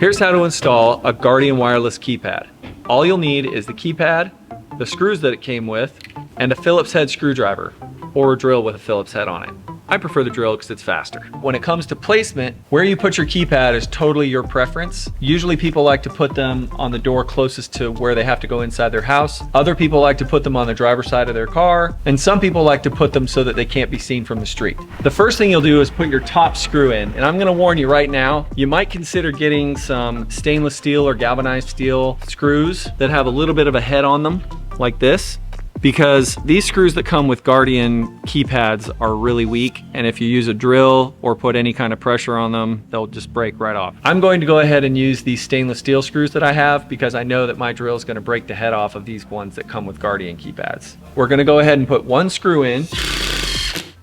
Here's how to install a Guardian wireless keypad. All you'll need is the keypad, the screws that it came with, and a Phillips head screwdriver, or a drill with a Phillips head on it. I prefer the drill because it's faster. When it comes to placement, where you put your keypad is totally your preference. Usually people like to put them on the door closest to where they have to go inside their house. Other people like to put them on the driver's side of their car, and some people like to put them so that they can't be seen from the street. The first thing you'll do is put your top screw in, and I'm gonna warn you right now, you might consider getting some stainless steel or galvanized steel screws that have a little bit of a head on them, like this, because these screws that come with Guardian keypads are really weak, and if you use a drill or put any kind of pressure on them, they'll just break right off. I'm going to go ahead and use these stainless steel screws that I have because I know that my drill is going to break the head off of these ones that come with Guardian keypads. We're going to go ahead and put one screw in,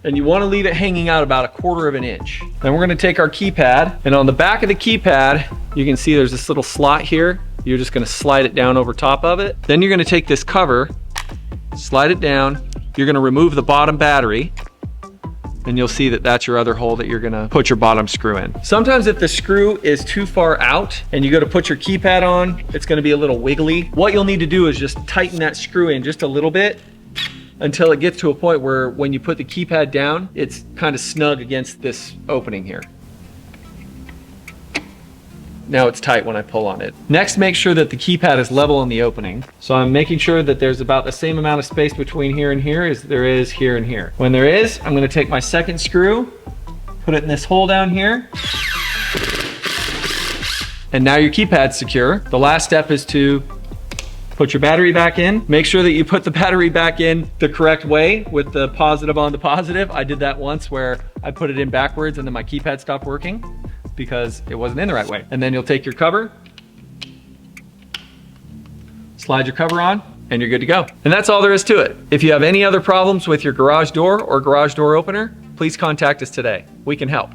and you want to leave it hanging out about 1/4 of an inch. Then we're going to take our keypad, and on the back of the keypad, you can see there's this little slot here. You're just going to slide it down over top of it. Then you're going to take this cover, slide it down. You're going to remove the bottom battery, and you'll see that that's your other hole that you're going to put your bottom screw in. Sometimes if the screw is too far out and you go to put your keypad on, it's going to be a little wiggly. What you'll need to do is just tighten that screw in just a little bit until it gets to a point where when you put the keypad down, it's kind of snug against this opening here. Now it's tight when I pull on it. Next, make sure that the keypad is level in the opening. So I'm making sure that there's about the same amount of space between here and here as there is here and here. When there is, I'm gonna take my second screw, put it in this hole down here. And now your keypad's secure. The last step is to put your battery back in. Make sure that you put the battery back in the correct way with the positive on the positive. I did that once where I put it in backwards and then my keypad stopped working because it wasn't in the right way. And then you'll take your cover, slide your cover on, and you're good to go. And that's all there is to it. If you have any other problems with your garage door or garage door opener, please contact us today. We can help.